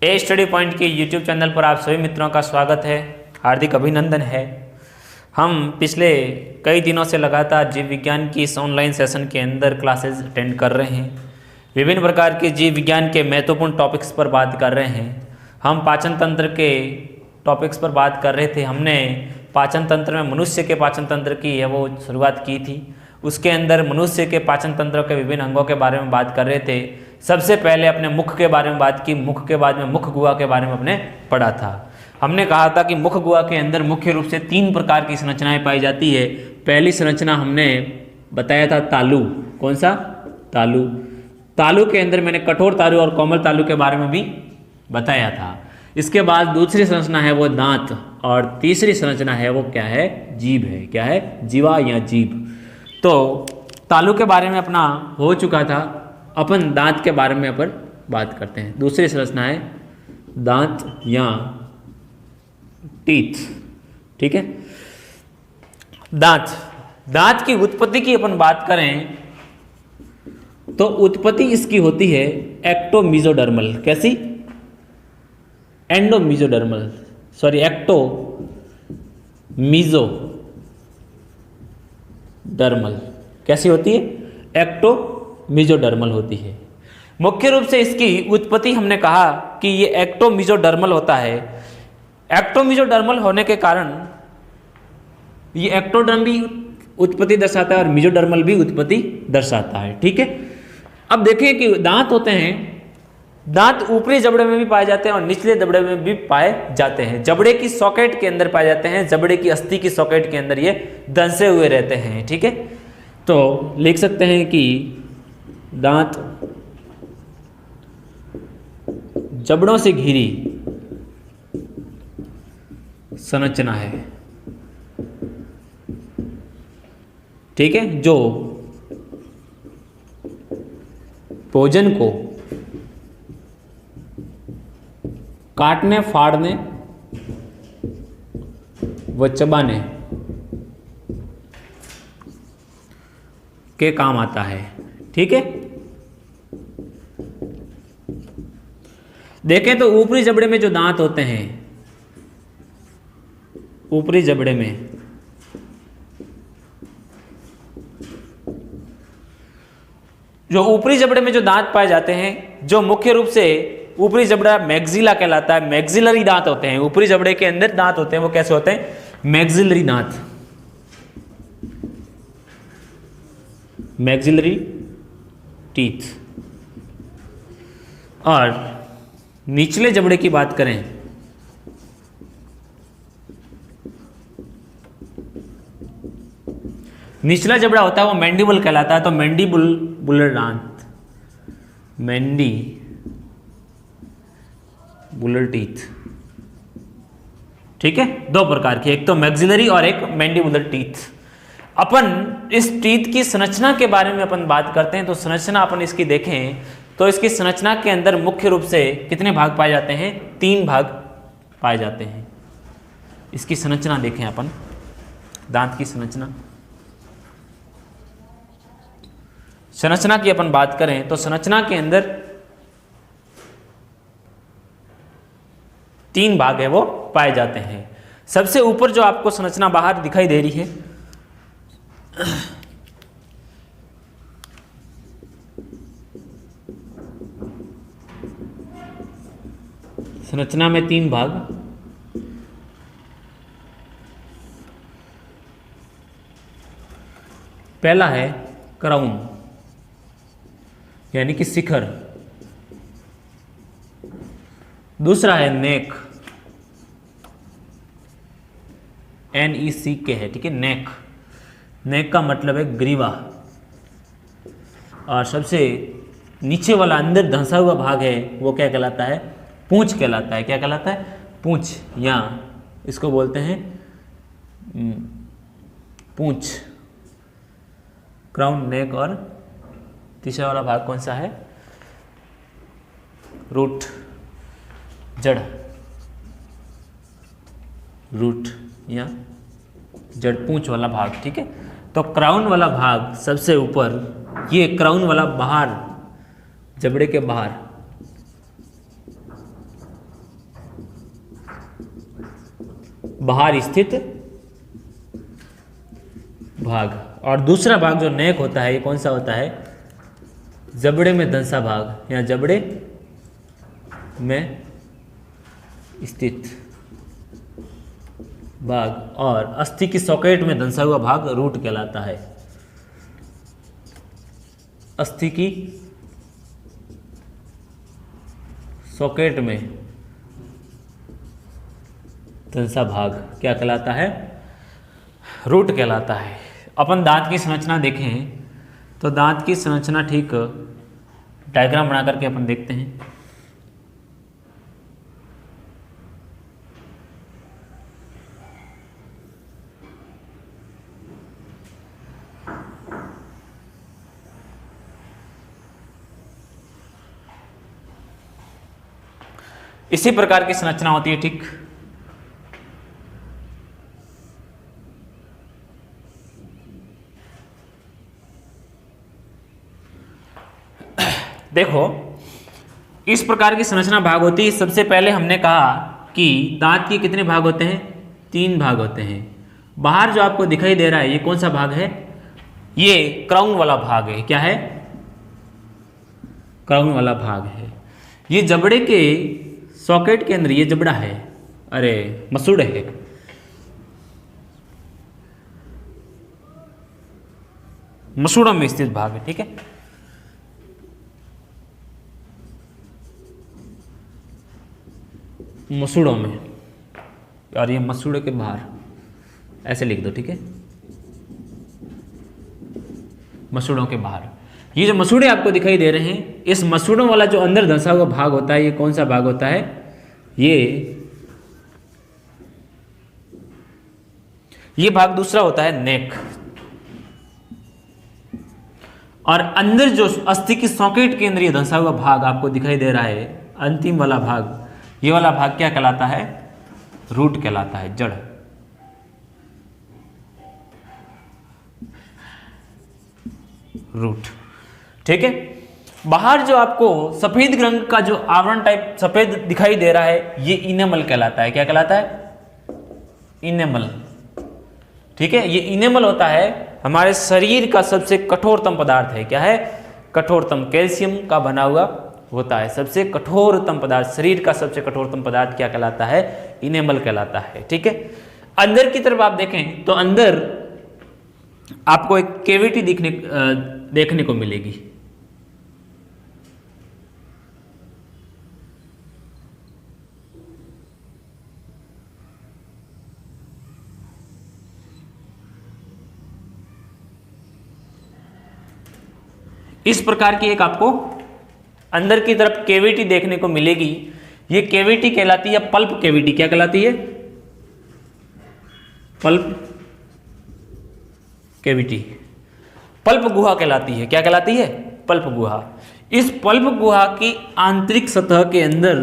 ए study point के YouTube channel पर आप सभी मित्रों का स्वागत है, हार्दिक अभिनंदन है। हम पिछले कई दिनों से लगातार जीव विज्ञान की इस ऑनलाइन सेशन के अंदर क्लासेस अटेंड कर रहे हैं। विभिन्न प्रकार के जीव विज्ञान के महत्वपूर्ण टॉपिक्स पर बात कर रहे हैं। हम पाचन तंत्र के टॉपिक्स पर बात कर रहे थे। हमने पाचन तंत्र में मनुष्य के पाचन तंत्र की है वो शुरुआत की थी। उसके अंदर मनुष्य के पाचन तंत्र के विभिन्न अंगों के बारे में बात कर रहे थे। सबसे पहले अपने मुख के बारे में बात की, मुख के बाद में मुख गुहा के बारे में अपने पढ़ा था। हमने कहा था कि मुख गुहा के अंदर मुख्य रूप से 3 प्रकार की संरचनाएं पाई जाती है। पहली संरचना हमने बताया था तालु। कौन सा? तालु। तालु के अंदर मैंने कठोर तालु और कोमल तालु के बारे में भी बताया था। इसके बाद दूसरी संरचना है वो दांत, और तीसरी संरचना है वो क्या है? जीभ है। क्या है? जीवा या जीभ। तो तालु के बारे में अपना हो चुका था। अपन दांत के बारे में अपन बात करते हैं। दूसरी संरचना है दांत या टीथ। ठीक है। दांत की उत्पत्ति की अपन बात करें तो उत्पत्ति इसकी होती है एक्टोमीजोडर्मल। कैसी? एंडोमीजोडर्मल, सॉरी एक्टोमीजोडर्मल। कैसी होती है? एक्टोमीजोडर्मल होती है। मुख्य रूप से इसकी उत्पत्ति हमने कहा कि ये एक्टोमीजोडर्मल होता है। एक्टोमीजोडर्मल होने के कारण ये एक्टोडर्म भी उत्पत्ति दर्शाता है और मीजोडर्मल भी उत्पत्ति दर्शाता है। ठीक है। अब देखिए कि दांत होते हैं, दांत ऊपरी जबड़े में भी पाए जाते हैं और निचले जबड़े में भी पाए जाते हैं। जबड़े की सॉकेट के अंदर पाए जाते हैं, जबड़े की अस्थि की सॉकेट के अंदर ये दंसे हुए रहते हैं। ठीक है। तो लिख सकते हैं कि दांत जबड़ों से घिरी संरचना है। ठीक है। जो भोजन को काटने, फाड़ने व चबाने के काम आता है। ठीक है। देखें तो ऊपरी जबड़े में जो दांत होते हैं, ऊपरी जबड़े में जो दांत पाए जाते हैं, जो मुख्य रूप से ऊपरी जबड़ा मैक्सिला कहलाता है। मैक्सिलरी दांत होते हैं। ऊपरी जबड़े के अंदर दांत होते हैं, वो कैसे होते हैं? मैक्सिलरी दांत, मैक्सिलरी टीथ। और निचले जबड़े की बात करें निचला जबड़ा होता है वो मैंडिबल कहलाता है। तो मैंडिबुलर दांत, मैंडिबुलर टीथ। ठीक है। 2 प्रकार की, एक तो मैक्सिलरी और एक मैंडिबुलर टीथ। अपन इस टीथ की संरचना के बारे में अपन बात करते हैं। तो संरचना अपन इसकी देखें तो इसकी संरचना के अंदर मुख्य रूप से कितने भाग पाए जाते हैं? 3 भाग पाए जाते हैं। इसकी संरचना देखें अपन, दांत की संरचना की अपन बात करें तो संरचना के अंदर 3 भाग है वो पाए जाते हैं। सबसे ऊपर जो आपको संरचना बाहर दिखाई दे रही है, संरचना में 3 भाग। पहला है क्राउन यानी कि शिखर। दूसरा है नेक, NECK है। ठीक है। नेक का मतलब है ग्रीवा। और सबसे नीचे वाला अंदर धंसा हुआ भाग है वो क्या कहलाता है? पूंछ कहलाता है। क्या कहलाता है? पूंछ, या इसको बोलते हैं पूंछ। क्राउन, नेक और तीसरा वाला भाग कौन सा है? रूट, जड़, रूट या जड़, पूंछ वाला भाग। ठीक है। तो क्राउन वाला भाग सबसे ऊपर, ये क्राउन वाला बाहर, जबड़े के बाहर बाहर स्थित भाग। और दूसरा भाग जो नेक होता है, ये कौन सा होता है? जबड़े में दंसा भाग या जबड़े में स्थित भाग, और अस्थि की सॉकेट में दंसा हुआ भाग रूट कहलाता है। अस्थि की सॉकेट में दंसा भाग क्या कहलाता है? रूट कहलाता है। अपन दांत की संरचना देखें तो दांत की संरचना ठीक डायग्राम बना करके अपन देखते हैं। इसी प्रकार की संरचना होती है, ठीक। देखो, इस प्रकार की संरचना भाग होती है। सबसे पहले हमने कहा कि दांत के कितने भाग होते हैं? 3 भाग होते हैं। बाहर जो आपको दिखाई दे रहा है, ये कौन सा भाग है? ये क्राउन वाला भाग है। क्या है? क्राउन वाला भाग है। ये जबड़े के सॉकेट के अंदर ये जबड़ा है, अरे मसूड़े है। मसूड़ों में स्थित भाग है, ठीक है। मसूड़ों में, और ये मसूड़े के बाहर, ऐसे लिख दो, ठीक है। मसूड़ों के बाहर ये जो मसूड़े आपको दिखाई दे रहे हैं, इस मसूड़ों वाला जो अंदर धंसा हुआ भाग होता है, ये कौन सा भाग होता है? ये भाग दूसरा होता है नेक। और अंदर जो अस्थि की सॉकेट के अंदर ये धंसा हुआ भाग आपको दिखाई दे रहा है, अंतिम वाला भाग, ये वाला भाग क्या कहलाता है? रूट कहलाता है, जड़। रूट, ठीक है। बाहर जो आपको सफेद रंग का जो आवरण टाइप सफेद दिखाई दे रहा है, ये इनेमल कहलाता है। क्या कहलाता है? इनेमल, ठीक है। ये इनेमल होता है हमारे शरीर का सबसे कठोरतम पदार्थ है। क्या है? कठोरतम, कैल्शियम का बना हुआ होता है। सबसे कठोरतम पदार्थ, शरीर का सबसे कठोरतम पदार्थ क्या कहलाता है? इनेमल कहलाता है, ठीक है। अंदर की तरफ आप देखें तो अंदर आपको एक कैविटी देखने को मिलेगी। इस प्रकार की एक आपको अंदर की तरफ कैविटी देखने को मिलेगी। ये कैविटी कहलाती है पल्प कैविटी। क्या कहलाती है? पल्प कैविटी, पल्प गुहा कहलाती है। क्या कहलाती है? पल्प गुहा। इस पल्प गुहा की आंतरिक सतह के अंदर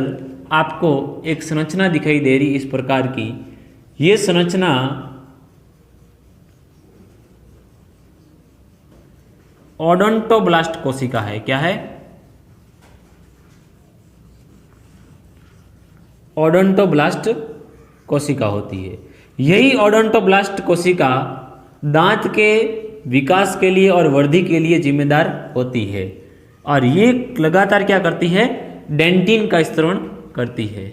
आपको एक संरचना दिखाई दे रही इस प्रकार की। ये संरचना ओडोंटोब्लास्ट कोशिका है। क्या है? ओडोंटोब्लास्ट कोशिका होती है। यही ओडोंटोब्लास्ट कोशिका दांत के विकास के लिए और वृद्धि के लिए जिम्मेदार होती है। और ये लगातार क्या करती है? डेंटिन का स्त्रवण करती है।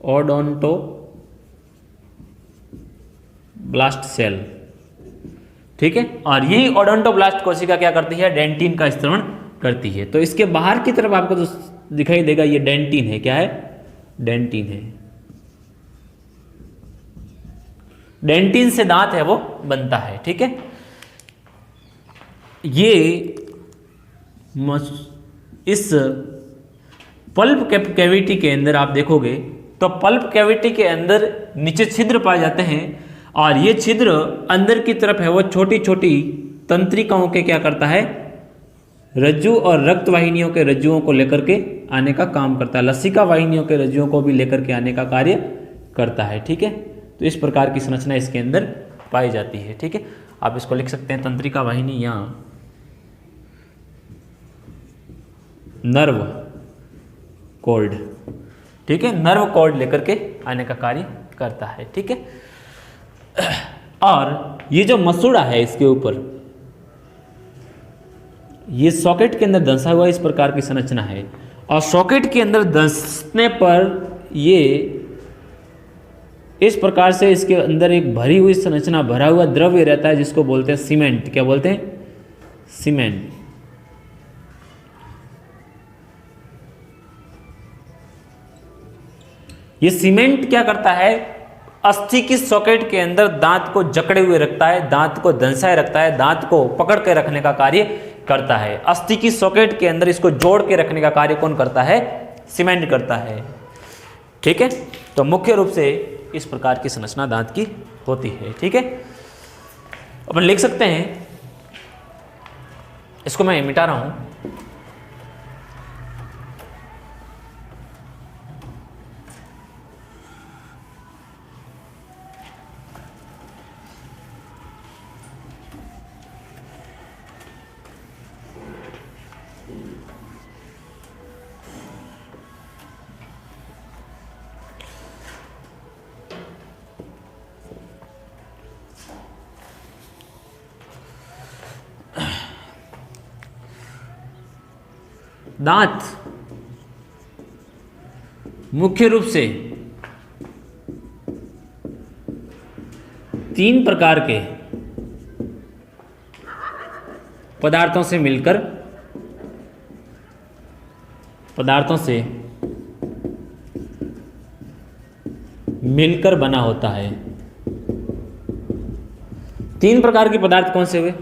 ओडोंटोब्लास्ट सेल, ठीक है। और यही ओडोंटोब्लास्ट कोशिका क्या करती है? डेंटिन का स्त्रवण करती है। तो इसके बाहर की तरफ आपको जो दिखाई देगा ये डेंटिन है। क्या है? डेंटिन है। डेंटिन से दांत है वो बनता है, ठीक है। ये इस पल्प कैविटी के अंदर आप देखोगे तो पल्प कैविटी के अंदर नीचे छिद्र पाए जाते हैं। और ये छिद्र अंदर की तरफ है वो छोटी छोटी तंत्रिकाओं के क्या करता है? रज्जु और रक्त वाहिनियों के रज्जुओं को लेकर के आने का काम करता है। लसिका वाहिनियों के रज्जुओं को भी लेकर के आने का कार्य करता है, ठीक है। तो इस प्रकार की संरचना इसके अंदर पाई जाती है, ठीक है। आप इसको लिख सकते हैं तंत्रिका वाहिनी या नर्व कॉर्ड, ठीक है। नर्व कॉर्ड लेकर के आने का कार्य करता है। ठीक है, और ये जो मसूड़ा है इसके ऊपर, ये सॉकेट के अंदर धंसा हुआ इस प्रकार की संरचना है, और सॉकेट के अंदर धंसने पर ये इस प्रकार से इसके अंदर एक भरी हुई संरचना, भरा हुआ द्रव्य रहता है जिसको बोलते हैं सीमेंट। क्या बोलते हैं? सीमेंट। ये सीमेंट क्या करता है? अस्थि की सॉकेट के अंदर दांत को जकड़े हुए रखता है, दांत को धंसाए रखता है, दांत को पकड़ के रखने का कार्य करता है। अस्थि की सॉकेट के अंदर इसको जोड़ के रखने का कार्य कौन करता है? सीमेंट करता है। ठीक है, तो मुख्य रूप से इस प्रकार की संरचना दांत की होती है। ठीक है, अपन लिख सकते हैं, इसको मैं मिटा रहा हूं। दांत मुख्य रूप से 3 प्रकार के पदार्थों से मिलकर बना होता है। 3 प्रकार के पदार्थ कौन से हुए?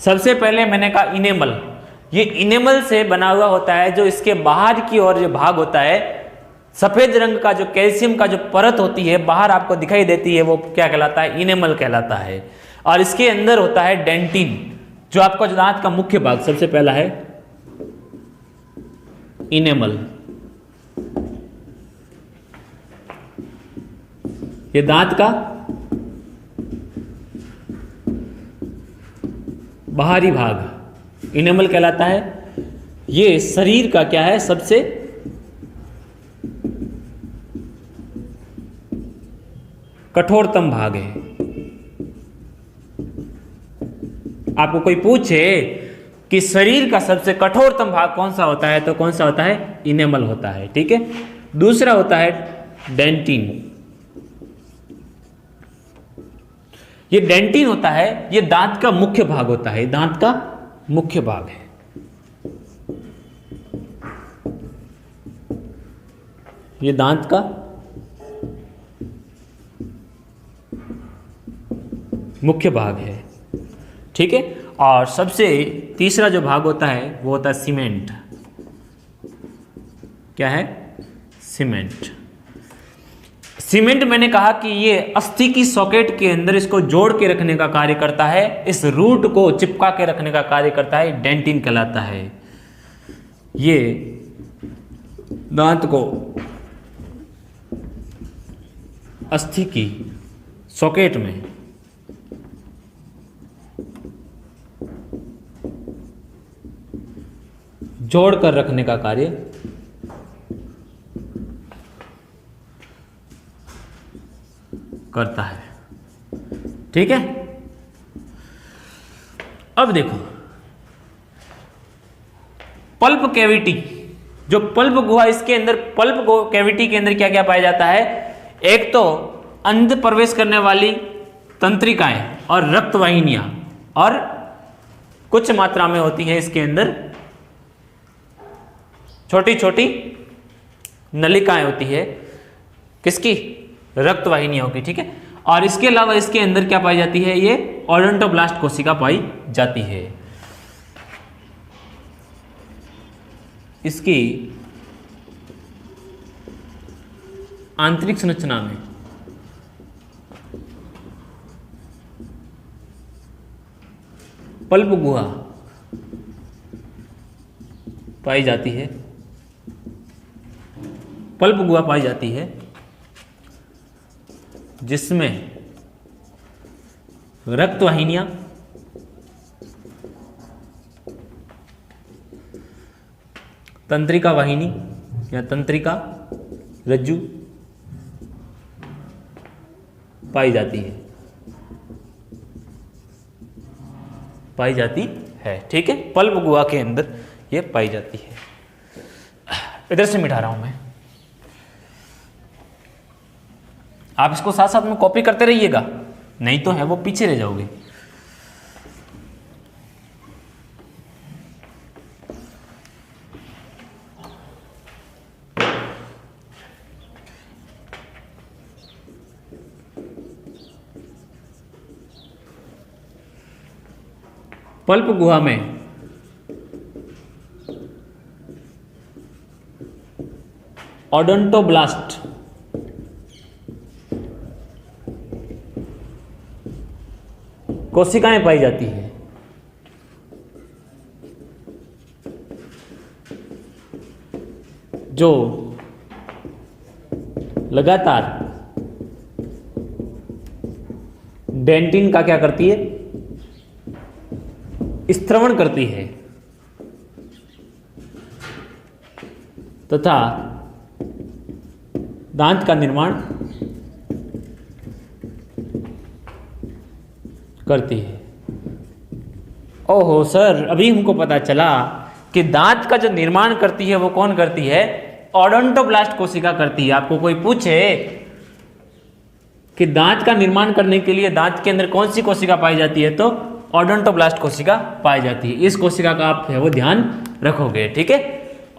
सबसे पहले मैंने कहा इनेमल। ये इनेमल से बना हुआ होता है, जो इसके बाहर की ओर जो भाग होता है, सफेद रंग का जो कैल्शियम का जो परत होती है बाहर आपको दिखाई देती है, वो क्या कहलाता है? इनेमल कहलाता है। और इसके अंदर होता है डेंटिन, जो आपका जो दांत का मुख्य भाग, सबसे पहला है इनेमल। ये दांत का बाहरी भाग इनेमल कहलाता है। ये शरीर का क्या है? सबसे कठोरतम भाग है। आपको कोई पूछे कि शरीर का सबसे कठोरतम भाग कौन सा होता है, तो कौन सा होता है? इनेमल होता है। ठीक है, दूसरा होता है डेंटिन। ये डेंटिन होता है, ये दांत का मुख्य भाग होता है, दांत का मुख्य भाग है। ये दांत का मुख्य भाग है। ठीक है, और सबसे तीसरा जो भाग होता है वो होता है सीमेंट। क्या है? सीमेंट। सीमेंट मैंने कहा कि ये अस्थि की सॉकेट के अंदर इसको जोड़ के रखने का कार्य करता है, इस रूट को चिपका के रखने का कार्य करता है, डेंटिन कहलाता है। ये दांत को अस्थि की सॉकेट में जोड़ कर रखने का कार्य करता है। ठीक है, अब देखो पल्प कैविटी, जो पल्प गुहा, इसके अंदर पल्प कैविटी के अंदर क्या क्या पाया जाता है? एक तो अंदर प्रवेश करने वाली तंत्रिकाएं और रक्त वाहिनियां, और कुछ मात्रा में होती है इसके अंदर छोटी छोटी नलिकाएं होती है, किसकी? रक्त वाहिनियों की। ठीक है, और इसके अलावा इसके अंदर क्या पाई जाती है? ये ओडोंटोब्लास्ट कोशिका पाई जाती है। इसकी आंतरिक संरचना में पल्प गुहा पाई जाती है, पल्प गुहा पाई जाती है, जिसमें रक्त वाहिनियां, तंत्रिका वाहिनी या तंत्रिका रज्जु, पाई जाती है, पाई जाती है। ठीक है, पल्प गुहा के अंदर ये पाई जाती है। इधर से मिटा रहा हूं मैं, आप इसको साथ साथ में कॉपी करते रहिएगा, नहीं तो है वो पीछे रह जाओगे। पल्प गुहा में ओडोंटोब्लास्ट कोशिकाएं पाई जाती है, जो लगातार डेंटिन का क्या करती है, स्त्रवण करती है तथा दांत का निर्माण करती है। ओहो सर, अभी हमको पता चला कि दांत का जो निर्माण करती है वो कौन करती है, ओडोंटोब्लास्ट कोशिका करती है। आपको कोई पूछे कि दांत का निर्माण करने के लिए दांत के अंदर कौन सी कोशिका पाई जाती है, तो ओडोंटोब्लास्ट कोशिका पाई जाती है। इस कोशिका का आप है वो ध्यान रखोगे। ठीक है,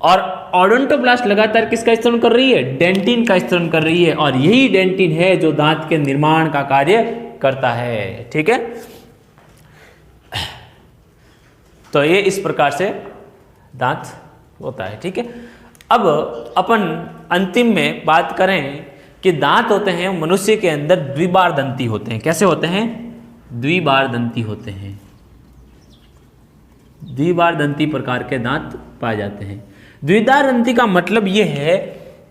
और ओडोंटोब्लास्ट लगातार किसका स्त्रवण कर रही है, डेंटिन का स्त्रवण कर रही है, और यही डेंटिन है जो दांत के निर्माण का कार्य करता है। ठीक है, तो ये इस प्रकार से दांत होता है। ठीक है, अब अपन अंतिम में बात करें कि दांत होते हैं मनुष्य के अंदर द्विबार दंती होते हैं। कैसे होते हैं, द्विबार दंती होते हैं। द्विबार दंती प्रकार के दांत पाए जाते हैं। द्विबार दंती का मतलब यह है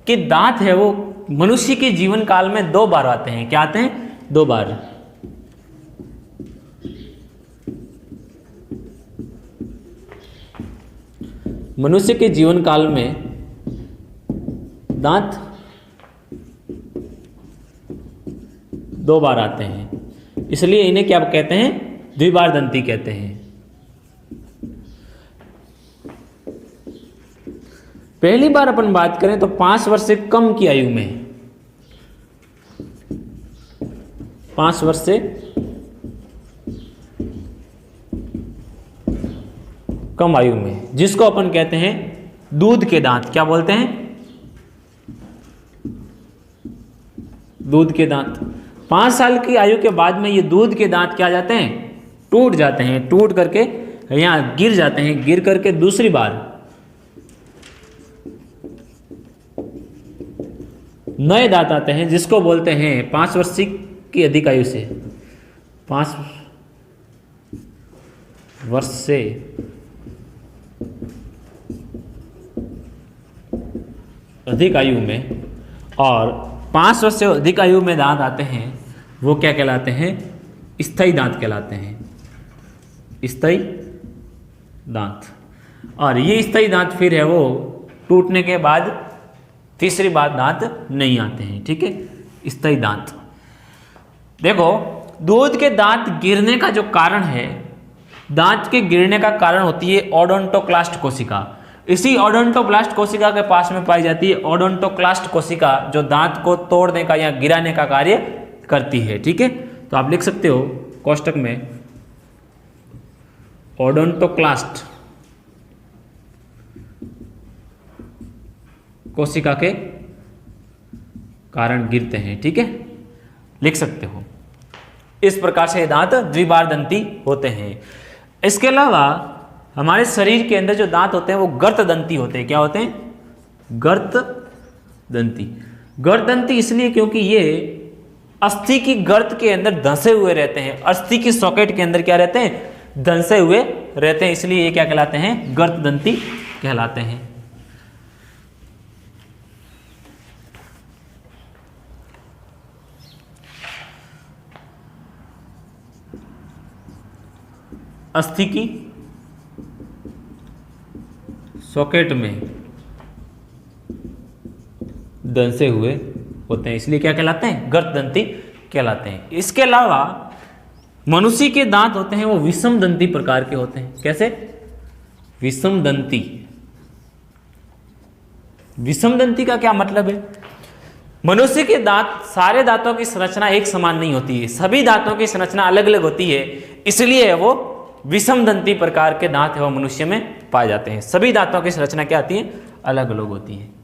कि दांत है वो मनुष्य के जीवन काल में 2 बार आते हैं। क्या आते हैं, 2 बार। मनुष्य के जीवन काल में दांत 2 बार आते हैं, इसलिए इन्हें क्या कहते हैं, द्विबार दंती कहते हैं। पहली बार अपन बात करें तो 5 वर्ष से कम की आयु में, 5 वर्ष से कम आयु में, जिसको अपन कहते हैं दूध के दांत। क्या बोलते हैं, दूध के दांत। 5 साल की आयु के बाद में ये दूध के दांत क्या जाते हैं, टूट जाते हैं। टूट करके यहां गिर जाते हैं, गिर करके दूसरी बार नए दांत आते हैं, जिसको बोलते हैं 5 वर्ष की अधिक आयु से, 5 वर्ष से अधिक आयु में, और 5 वर्ष से अधिक आयु में दांत आते हैं वो क्या कहलाते हैं, स्थायी दांत कहलाते हैं। स्थायी दांत। और ये स्थायी दांत फिर है वो टूटने के बाद तीसरी बार दांत नहीं आते हैं। ठीक है, स्थायी दांत। देखो, दूध के दांत गिरने का जो कारण है, दांत के गिरने का कारण होती है ओडोंटोक्लास्ट कोशिका। इसी ओडोंटोब्लास्ट कोशिका के पास में पाई जाती है ओडोंटोक्लास्ट कोशिका, जो दांत को तोड़ने का या गिराने का कार्य करती है। ठीक है, तो आप लिख सकते हो कोष्टक में ओडोंटोक्लास्ट कोशिका के कारण गिरते हैं। ठीक है, लिख सकते हो। इस प्रकार से दांत द्विबार दंती होते हैं। इसके अलावा हमारे शरीर के अंदर जो दांत होते हैं वो गर्त दंती होते हैं। क्या होते हैं, गर्त दंती। गर्त दंती इसलिए क्योंकि ये अस्थि की गर्त के अंदर धंसे हुए रहते हैं, अस्थि की सॉकेट के अंदर क्या रहते हैं, धंसे हुए रहते हैं, इसलिए ये क्या कहलाते हैं, गर्त दंती कहलाते हैं। अस्थि की सॉकेट में धंसे हुए होते हैं, इसलिए क्या कहलाते हैं, गर्त दंती कहलाते हैं। इसके अलावा मनुष्य के दांत होते हैं वो विषमदंती प्रकार के होते हैं। कैसे? विषमदंती। विषमदंती का क्या मतलब है? मनुष्य के दांत, सारे दांतों की संरचना एक समान नहीं होती है, सभी दांतों की संरचना अलग अलग होती है, इसलिए वो विषमदंती प्रकार के दांत है वो मनुष्य में पाए जाते हैं। सभी दांतों की संरचना क्या आती है? अलग अलग होती है।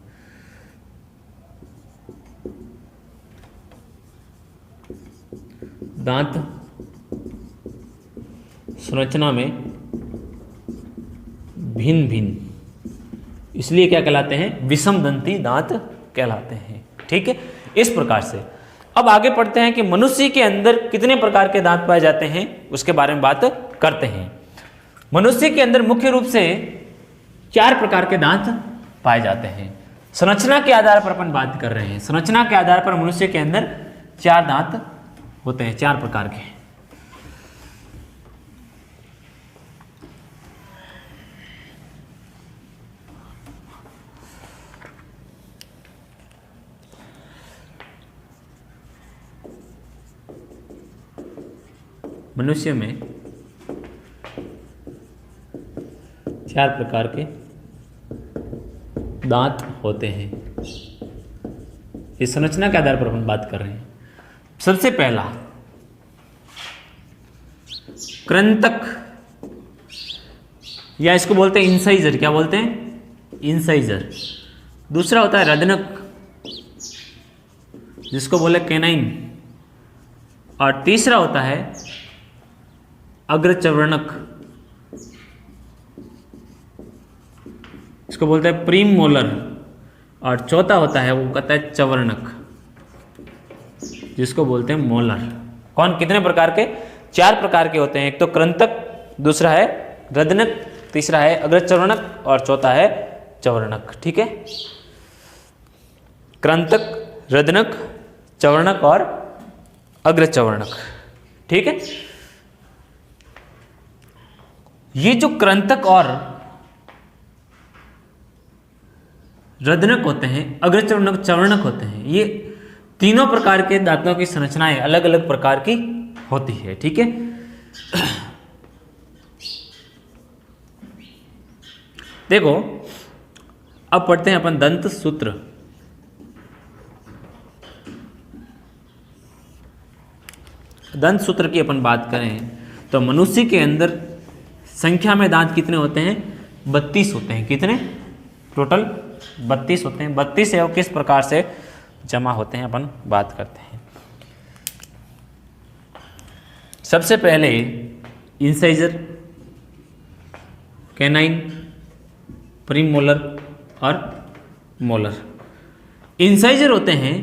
दांत संरचना में भिन्न भिन्न, इसलिए क्या कहलाते हैं? विषमदंती दांत कहलाते हैं। ठीक है, इस प्रकार से। अब आगे पढ़ते हैं कि मनुष्य के अंदर कितने प्रकार के दांत पाए जाते हैं, उसके बारे में बात करते हैं। मनुष्य के अंदर मुख्य रूप से 4 प्रकार के दांत पाए जाते हैं। संरचना के आधार पर अपन बात कर रहे हैं। संरचना के आधार पर मनुष्य के अंदर 4 दांत होते हैं, 4 प्रकार के। मनुष्य में 4 प्रकार के दांत होते हैं। इस संरचना के आधार पर अपन बात कर रहे हैं। सबसे पहला कृंतक, या इसको बोलते हैं इंसाइजर। क्या बोलते हैं? इंसाइजर। दूसरा होता है रदनक, जिसको बोले कैनाइन। और तीसरा होता है अग्रचवर्णक, इसको बोलते हैं प्रीमोलर। और चौथा होता है वो कहता है चवर्णक, जिसको बोलते हैं मोलर। कौन? कितने प्रकार के? 4 प्रकार के होते हैं। एक तो कृंतक, दूसरा है रदनक, तीसरा है अग्रचवर्णक और चौथा है चवर्णक। ठीक है, कृंतक, रदनक, चवर्णक और अग्रचवर्णक। ठीक है, ये जो कृंतक और रदनक होते हैं, अग्रचवर्णक, चवर्णक होते हैं, ये तीनों प्रकार के दांतों की संरचनाएं अलग अलग प्रकार की होती है। ठीक है, देखो अब पढ़ते हैं अपन दंत सूत्र। दंत सूत्र की अपन बात करें तो मनुष्य के अंदर संख्या में दांत कितने होते हैं? 32 होते हैं। कितने? टोटल 32 होते हैं। 32 है वो किस प्रकार से जमा होते हैं अपन बात करते हैं। सबसे पहले इंसाइजर, कैनाइन, प्रीमोलर और मोलर। इंसाइजर होते हैं,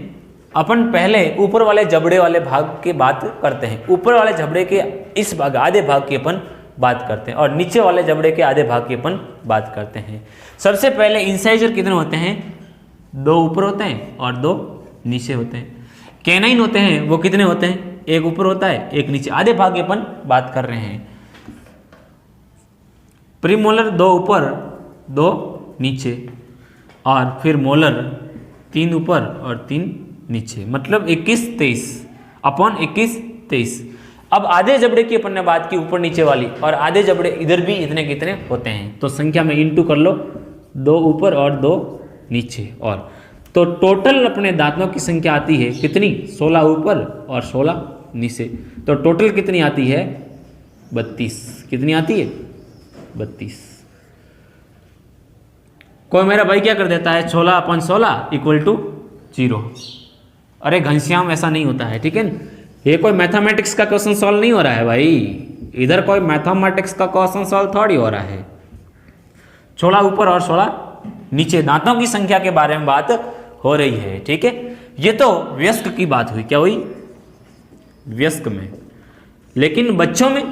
अपन पहले ऊपर वाले जबड़े वाले भाग की बात करते हैं। ऊपर वाले जबड़े के इस भाग, आधे भाग की अपन बात करते हैं, और नीचे वाले जबड़े के आधे भाग की अपन बात करते हैं। सबसे पहले इंसाइजर कितने होते हैं? 2 ऊपर होते हैं और 2 नीचे होते हैं। कैनाइन होते हैं वो कितने होते हैं? 1 ऊपर होता है, 1 नीचे, आधे भाग की अपन बात कर रहे हैं। प्रीमोलर 2 ऊपर 2 नीचे, और फिर मोलर 3 ऊपर और 3 नीचे, मतलब 21 23 अपॉन 21 23। अब आधे जबड़े की अपन ने बात की ऊपर नीचे वाली, और आधे जबड़े इधर भी इतने कितने होते हैं, तो संख्या में इंटू कर लो, 2 ऊपर और 2 नीचे। और तो टोटल अपने दांतों की संख्या आती है कितनी? 16 ऊपर और 16 नीचे। तो टोटल कितनी आती है? 32। कितनी आती है? 32। कोई मेरा भाई क्या कर देता है? 16 अपॉन 16 इक्वल टू 0। अरे घनश्याम, ऐसा नहीं होता है। ठीक है, ये कोई मैथमेटिक्स का क्वेश्चन सॉल्व नहीं हो रहा है भाई, इधर कोई मैथमेटिक्स का क्वेश्चन सॉल्व थोड़ी हो रहा है। 16 ऊपर और 16 नीचे दांतों की संख्या के बारे में बात हो रही है। ठीक है, ये तो वयस्क की बात हुई। क्या हुई? वयस्क में। लेकिन बच्चों में,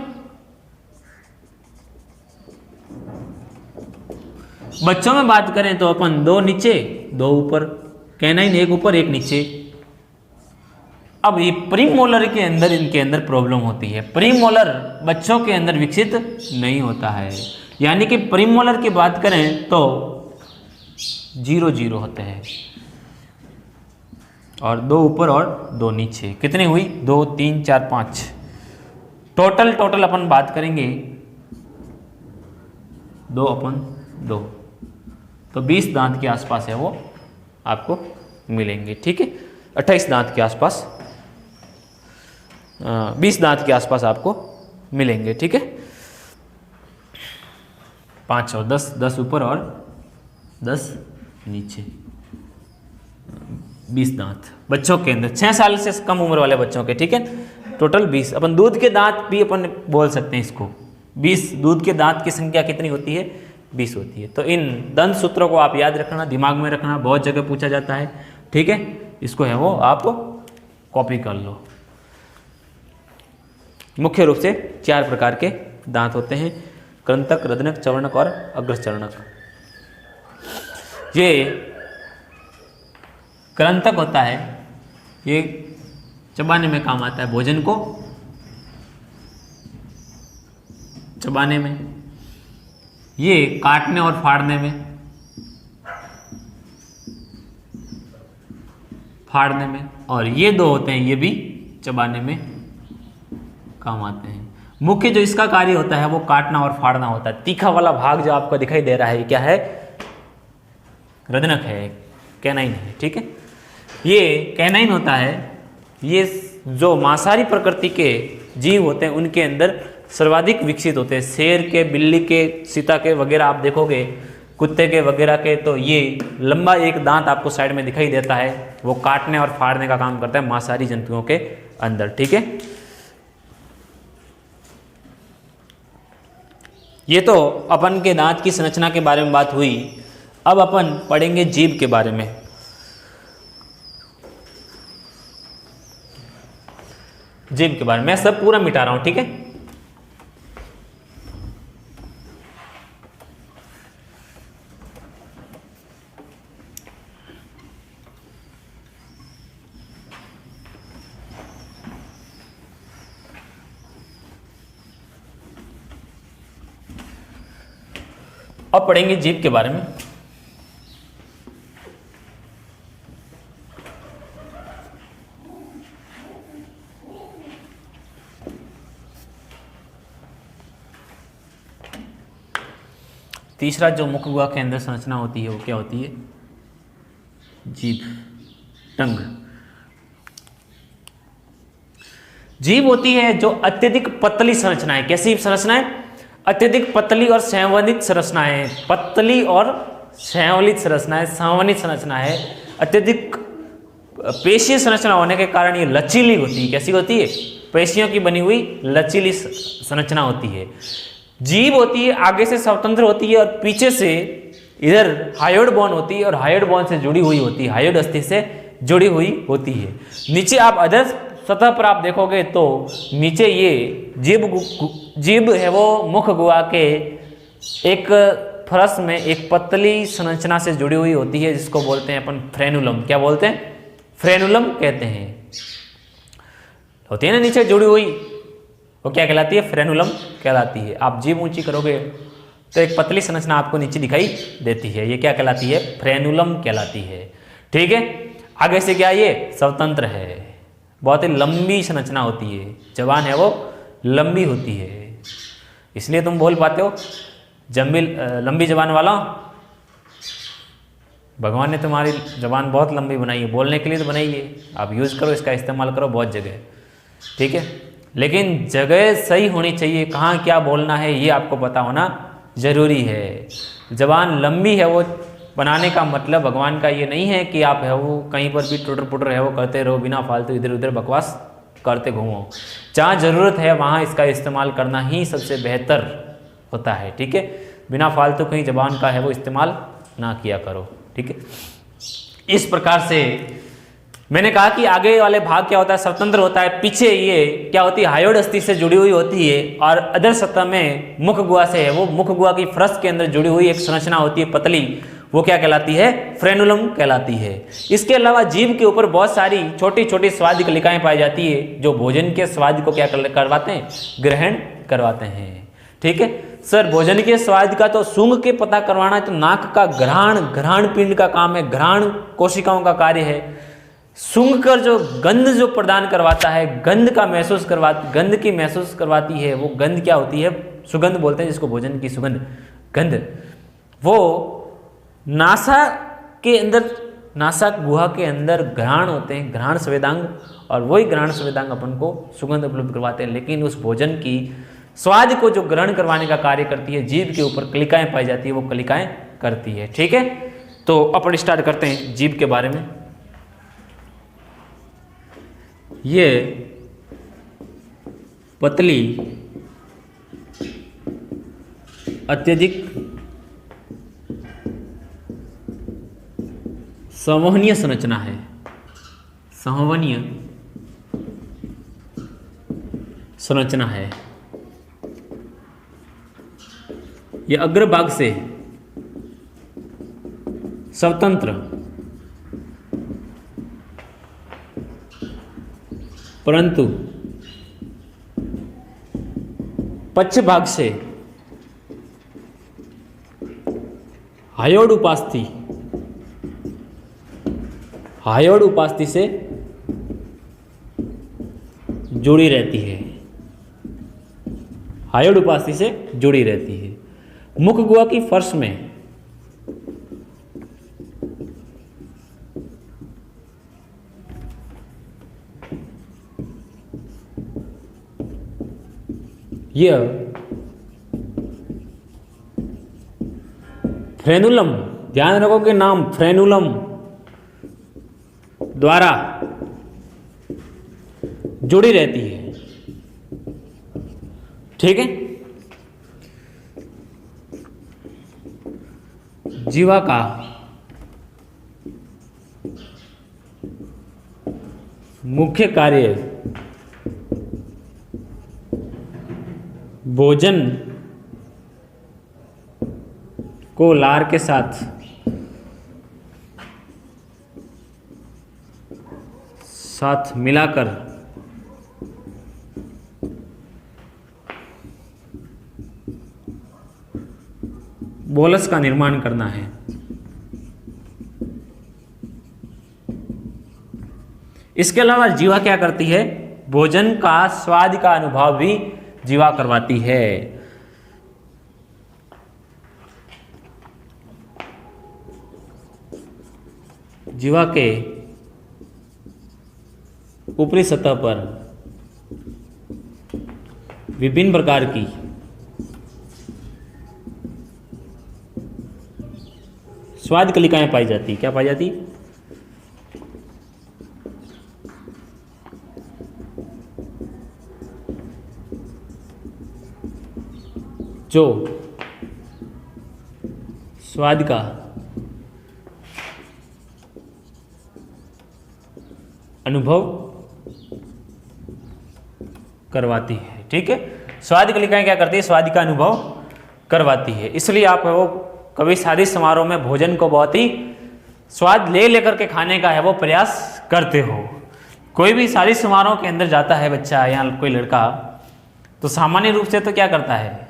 बच्चों में बात करें तो अपन 2 नीचे 2 ऊपर, कैनाइन 1 ऊपर 1 नीचे। अब ये प्रीमोलर के अंदर, इनके अंदर प्रॉब्लम होती है। प्रीमोलर बच्चों के अंदर विकसित नहीं होता है, यानी कि प्रीमोलर की बात करें तो 0 0 होते हैं। और 2 ऊपर और 2 नीचे, कितनी हुई? 2 3 4 5। टोटल अपन बात करेंगे 2/2, तो 20 दांत के आसपास है वो आपको मिलेंगे। ठीक है, 28 दांत के आसपास, 20 दांत के आसपास आपको मिलेंगे। ठीक है, 5 और 10, 10 ऊपर और 10 नीचे, 20 दांत बच्चों के अंदर, 6 साल से कम उम्र वाले बच्चों के। ठीक है, टोटल 20। अपन दूध के दांत भी अपन बोल सकते हैं इसको, 20। दूध के दांत की संख्या कितनी होती है? 20 होती है। तो इन दंत सूत्रों को आप याद रखना, दिमाग में रखना, बहुत जगह पूछा जाता है। ठीक है, इसको है वो आप कॉपी कर लो। मुख्य रूप से 4 प्रकार के दांत होते हैं, कृंतक, रदनक, चवर्णक और अग्रचर्णक। ये कृंतक होता है, ये चबाने में काम आता है, भोजन को चबाने में, ये काटने और फाड़ने में, और ये 2 होते हैं, ये भी चबाने में काम आते हैं। मुख्य जो इसका कार्य होता है वो काटना और फाड़ना होता है। तीखा वाला भाग जो आपको दिखाई दे रहा है, क्या है? रदनक है, कैनाइन है। ठीक है, ये कैनाइन होता है। ये जो मांसाहारी प्रकृति के जीव होते हैं उनके अंदर सर्वाधिक विकसित होते हैं। शेर के, बिल्ली के, चीता के वगैरह आप देखोगे, कुत्ते के वगैरह के, तो ये लंबा एक दांत आपको साइड में दिखाई देता है, वो काटने और फाड़ने का काम करता है मांसाहारी जंतुओं के अंदर। ठीक है, ये तो अपन के दांत की संरचना के बारे में बात हुई। अब अपन पढ़ेंगे जीभ के बारे में। जीभ के बारे में मैं सब पूरा मिटा रहा हूं। ठीक है, अब पढ़ेंगे जीभ के बारे में। तीसरा जो मुख गुहा के अंदर संरचना होती है वो क्या होती है? जीभ, टंग। जीभ होती है जो अत्यधिक पतली संरचना है। कैसी संरचना है? अत्यधिक पतली और संवनित संरचना है। पतली और संवलित संरचना है, संवनित संरचना है। अत्यधिक पेशीय संरचना होने के कारण ये लचीली होती है। कैसी होती है? पेशियों की बनी हुई लचीली संरचना होती है। जीभ होती है आगे से स्वतंत्र होती है और पीछे से इधर हायोइड बोन होती है और हायोइड बोन से जुड़ी हुई होती है, हायोइड अस्थि से जुड़ी हुई होती है। नीचे आप अधर सतह पर आप देखोगे तो नीचे ये जीभ है वो मुख गुहा के एक फरस में एक पतली संरचना से जुड़ी हुई होती है, जिसको बोलते हैं अपन फ्रेनुलम। क्या बोलते हैं? फ्रेनुलम कहते हैं। होती है ना नीचे जुड़ी हुई, वो क्या कहलाती है? फ्रेनुलम कहलाती है। आप जीभ ऊंची करोगे तो एक पतली संरचना आपको नीचे दिखाई देती है, ये क्या कहलाती है? फ्रेनुलम कहलाती है। ठीक है, आगे से क्या ये स्वतंत्र है, बहुत ही लंबी संरचना होती है। जबान है वो लंबी होती है, इसलिए तुम बोल पाते हो लंबी जबान वाला। भगवान ने तुम्हारी जबान बहुत लंबी बनाई है, बोलने के लिए तो बनाई है। आप यूज़ करो, इसका इस्तेमाल करो बहुत जगह। ठीक है, लेकिन जगह सही होनी चाहिए, कहाँ क्या बोलना है ये आपको पता होना जरूरी है। जबान लंबी है वो बनाने का मतलब भगवान का ये नहीं है कि आप है वो कहीं पर भी टुटर पुटर है वो करते रहो, बिना फालतू इधर उधर बकवास करते घूमो। जहाँ ज़रूरत है वहाँ इसका इस्तेमाल करना ही सबसे बेहतर होता है। ठीक है, बिना फालतू कहीं जबान का है वो इस्तेमाल ना किया करो। ठीक है, इस प्रकार से मैंने कहा कि आगे वाले भाग क्या होता है? स्वतंत्र होता है। पीछे ये क्या होती है? हायोइड अस्थि से जुड़ी हुई होती है और अधर सतह में मुख गुहा से है वो मुख गुहा की फरस के अंदर जुड़ी हुई एक संरचना होती है पतली, वो क्या कहलाती है? फ्रेनुलम कहलाती है। इसके अलावा जीभ के ऊपर बहुत सारी छोटी छोटी स्वाद कलिकाएं पाई जाती है जो भोजन के स्वाद को क्या करवाते हैं? ग्रहण करवाते हैं। ठीक है सर, भोजन के स्वाद का तो सूंघ के पता करवाना है, तो नाक का घ्राण पिंड का काम है, घ्राण कोशिकाओं का कार्य है। सूंघ कर जो गंध जो प्रदान करवाता है, गंध की महसूस करवाती है, वो गंध क्या होती है? सुगंध बोलते हैं जिसको, भोजन की सुगंध, गंध। वो नासा गुहा के अंदर घ्राण होते हैं, घ्राण संवेदांग, और वही घ्राण संवेदांग अपन को सुगंध उपलब्ध करवाते हैं। लेकिन उस भोजन की स्वाद को जो ग्रहण करवाने का कार्य करती है, जीभ के ऊपर कलिकाएं पाई जाती है, वो कलिकाएं करती है। ठीक है, तो अपन स्टार्ट करते हैं जीभ के बारे में। ये पतली, अत्यधिक संवहनीय संरचना है, संवहनीय संरचना है। यह अग्रभाग से स्वतंत्र परंतु पश्च भाग से हायोड उपास्थि से जुड़ी रहती है, हायोड उपास्थि से जुड़ी रहती है। मुख गुहा की फर्श में यह फ्रेनुलम, ध्यान रखो कि नाम फ्रेनुलम द्वारा जुड़ी रहती है। ठीक है, जीवा का मुख्य कार्य भोजन को लार के साथ मिलाकर बोलस का निर्माण करना है। इसके अलावा जीवा क्या करती है? भोजन का स्वाद का अनुभव भी जीवा करवाती है। जीवा के ऊपरी सतह पर विभिन्न प्रकार की स्वाद कलिकाएं पाई जाती। क्या पाई जाती? जो स्वाद का अनुभव करवाती है। ठीक है, स्वाद कलिकाएं क्या करती है? स्वाद का अनुभव करवाती है। इसलिए आप वो कभी शादी समारोह में भोजन को बहुत ही स्वाद लेकर के खाने का है वो प्रयास करते हो। कोई भी शादी समारोह के अंदर जाता है बच्चा या कोई लड़का, तो सामान्य रूप से तो क्या करता है?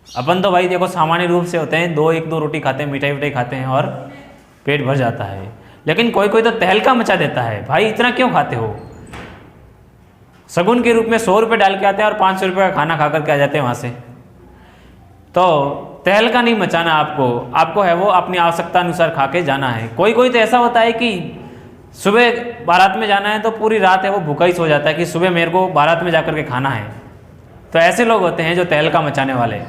अपन तो भाई देखो सामान्य रूप से होते हैं, एक दो रोटी खाते हैं, मिठाई खाते हैं और पेट भर जाता है। लेकिन कोई कोई तो तहलका मचा देता है, भाई इतना क्यों खाते हो? शगुन के रूप में 100 रुपये डाल के आते हैं और 500 रुपये का खाना खा करके आ जाते हैं वहाँ से। तो तहलका नहीं मचाना आपको है वो अपनी आवश्यकता अनुसार खा के जाना है। कोई कोई तो ऐसा होता है कि सुबह बारात में जाना है तो पूरी रात है वो भूखा ही सो जाता है कि सुबह मेरे को बारात में जाकर के खाना है। तो ऐसे लोग होते हैं जो तहलका मचाने वाले।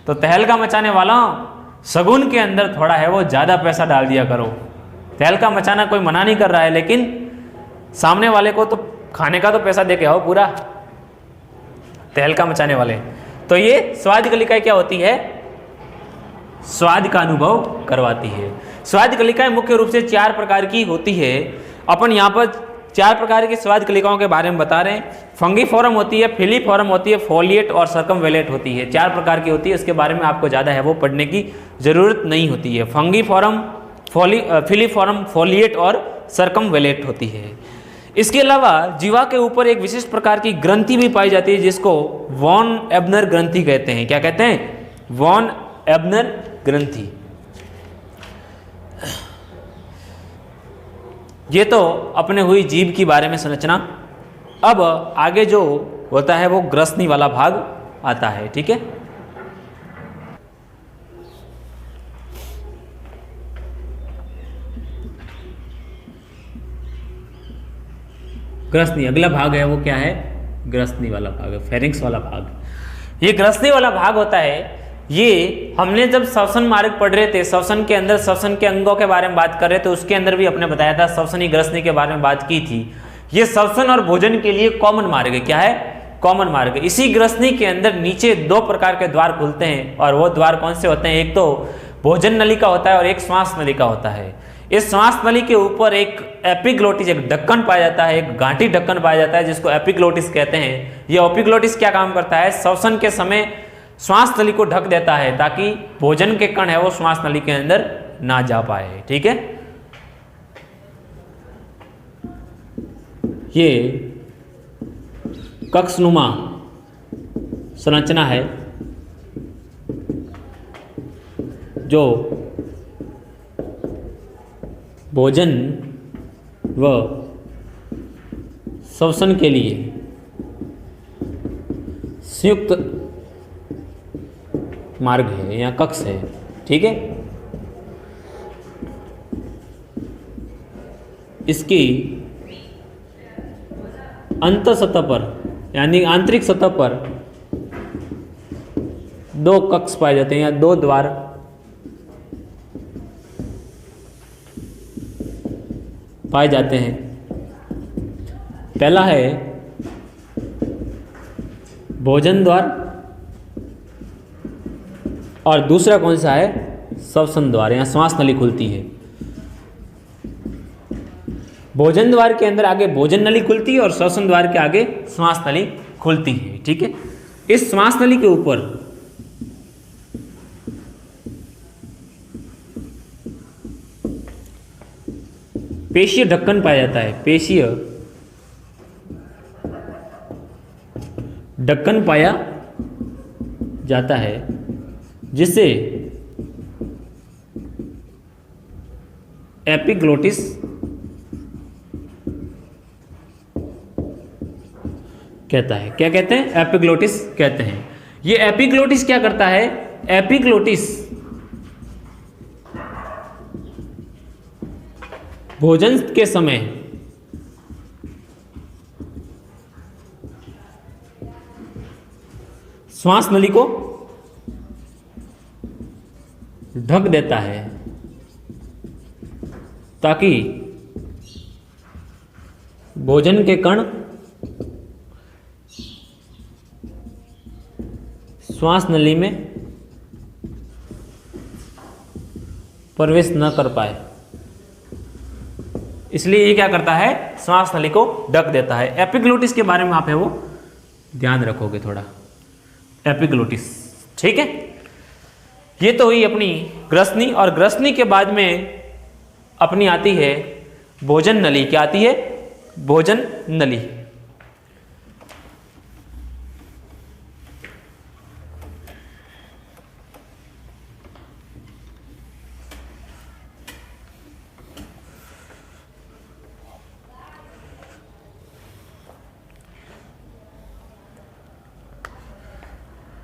तो तहलका मचाने वाला शगुन के अंदर थोड़ा है वो ज़्यादा पैसा डाल दिया करो। तहलका मचाना कोई मना नहीं कर रहा है, लेकिन सामने वाले को तो खाने का तो पैसा दे के आओ पूरा, तहलका मचाने वाले। तो ये स्वाद कलिकाएं क्या होती है? स्वाद का अनुभव करवाती है। स्वाद कलिकाएं मुख्य रूप से 4 प्रकार की होती है। अपन यहाँ पर 4 प्रकार की स्वाद कलिकाओं के बारे में बता रहे हैं। फंगीफोरम होती है, फिलीफोरम होती है, फोलिएट और सर्कमवेलेट होती है। 4 प्रकार की होती है, इसके बारे में आपको ज़्यादा है वो पढ़ने की ज़रूरत नहीं होती है। फंगीफोरम, फिलीफोरम, फोलिएट और सर्कमवेलेट होती है। इसके अलावा जीवा के ऊपर एक विशिष्ट प्रकार की ग्रंथि भी पाई जाती है जिसको वॉन एबनर ग्रंथि कहते हैं। क्या कहते हैं? वॉन एबनर ग्रंथि। ये तो अपने हुई जीव की बारे में संरचना। अब आगे जो होता है वो ग्रसनी वाला भाग आता है। ठीक है, ग्रसनी अगला भाग है, वो क्या है? ग्रसनी वाला भाग है, फेरिंक्स वाला भाग। ये ग्रसनी वाला भाग होता है, ये हमने जब श्वसन मार्ग पढ़ रहे थे, श्वसन के अंदर श्वसन के अंगों के बारे में बात कर रहे थे, उसके अंदर भी अपने बताया था श्वसनी ग्रसनी के बारे में बात की थी। ये श्वसन और भोजन के लिए कॉमन मार्ग है। क्या है? कॉमन मार्ग। इसी ग्रसनी के अंदर नीचे दो प्रकार के द्वार खुलते हैं, और वो द्वार कौन से होते हैं? एक तो भोजन नली का होता है और एक श्वास नली का होता है। इस श्वास नली के ऊपर एक एपिग्लोटिस, एक ढक्कन पाया जाता है, एक गांठी ढक्कन पाया जाता है, जिसको एपिग्लोटिस कहते हैं। ये एपिग्लोटिस क्या काम करता है? श्वसन के समय श्वास नली को ढक देता है, ताकि भोजन के कण है वो श्वास नली के अंदर ना जा पाए। ठीक है, ये कक्षनुमा संरचना है जो भोजन व श्वसन के लिए संयुक्त मार्ग है या कक्ष है। ठीक है, इसकी अंत सतह पर यानी आंतरिक सतह पर दो कक्ष पाए जाते हैं या दो द्वार पाए जाते हैं। पहला है भोजन द्वार और दूसरा कौन सा है? श्वसन द्वार, यहाँ श्वास नली खुलती है। भोजन द्वार के अंदर आगे भोजन नली खुलती है और श्वसन द्वार के आगे श्वास नली खुलती है। ठीक है, इस श्वास नली के ऊपर पेशीय ढक्कन पाया जाता है। पेशीय ढक्कन पाया जाता है, जिसे एपिग्लोटिस कहता है। क्या कहते हैं? एपिग्लोटिस कहते हैं। ये एपिग्लोटिस क्या करता है? एपिग्लोटिस भोजन के समय श्वास नली को ढक देता है, ताकि भोजन के कण श्वास नली में प्रवेश न कर पाए। इसलिए ये क्या करता है? श्वास नली को ढक देता है। एपिग्लोटिस के बारे में आप है वो ध्यान रखोगे थोड़ा, एपिग्लोटिस। ठीक है, ये तो हुई अपनी ग्रसनी, और ग्रसनी के बाद में अपनी आती है भोजन नली। क्या आती है? भोजन नली।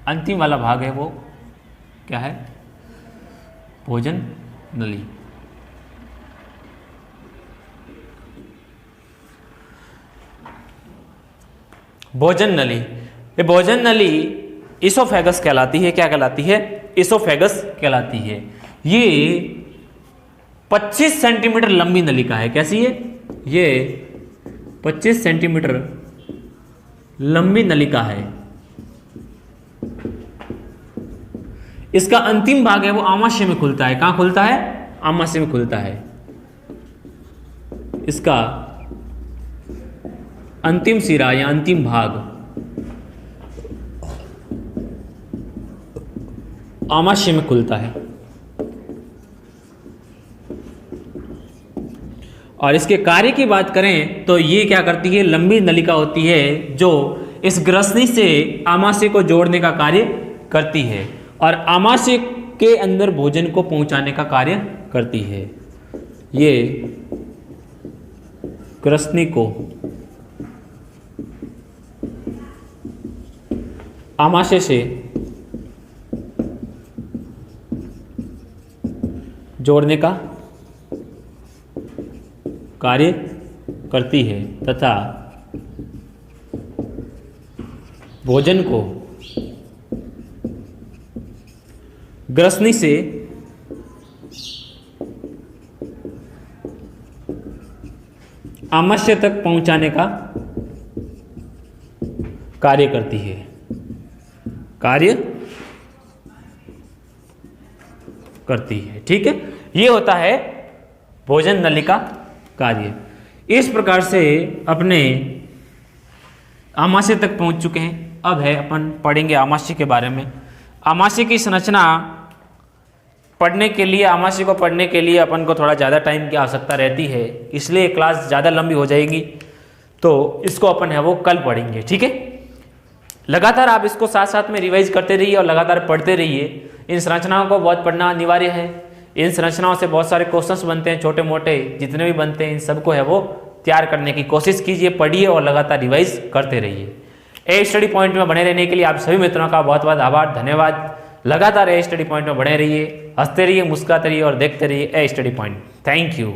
अंतिम वाला भाग है वो क्या है? भोजन नली। भोजन नली, ये भोजन नली इसोफेगस कहलाती है। क्या कहलाती है? इसोफेगस कहलाती है। ये 25 सेंटीमीटर लंबी नलिका है। कैसी है? ये 25 सेंटीमीटर लंबी नलिका है। इसका अंतिम भाग है वो आमाशय में खुलता है। कहां खुलता है? आमाशय में खुलता है। इसका अंतिम सिरा या अंतिम भाग आमाशय में खुलता है। और इसके कार्य की बात करें तो ये क्या करती है? लंबी नलिका होती है जो इस ग्रसनी से आमाशय को जोड़ने का कार्य करती है और आमाशय के अंदर भोजन को पहुंचाने का कार्य करती है। ये ग्रसनी को आमाशय से जोड़ने का कार्य करती है तथा भोजन को ग्रसनी से आमाशय तक पहुंचाने का कार्य करती है, कार्य करती है। ठीक है, ये होता है भोजन नलिका कार्य। इस प्रकार से अपने आमाशय तक पहुंच चुके हैं। अब है अपन पढ़ेंगे आमाशय के बारे में। आमाशय की संरचना पढ़ने के लिए, आमाशय को पढ़ने के लिए अपन को थोड़ा ज़्यादा टाइम की आवश्यकता रहती है, इसलिए क्लास ज़्यादा लंबी हो जाएगी, तो इसको अपन है वो कल पढ़ेंगे। ठीक है, लगातार आप इसको साथ साथ में रिवाइज करते रहिए और लगातार पढ़ते रहिए। इन संरचनाओं को बहुत पढ़ना अनिवार्य है। इन संरचनाओं से बहुत सारे क्वेश्चंस बनते हैं, छोटे मोटे जितने भी बनते हैं, इन सबको है वो तैयार करने की कोशिश कीजिए, पढ़िए और लगातार रिवाइज करते रहिए। ए स्टडी पॉइंट में बने रहने के लिए आप सभी मित्रों का बहुत बहुत आभार, धन्यवाद। लगातार ए स्टडी पॉइंट में बने रहिए, हंसते रहिए, मुस्कुराते रहिए और देखते रहिए ए स्टडी पॉइंट। Thank you.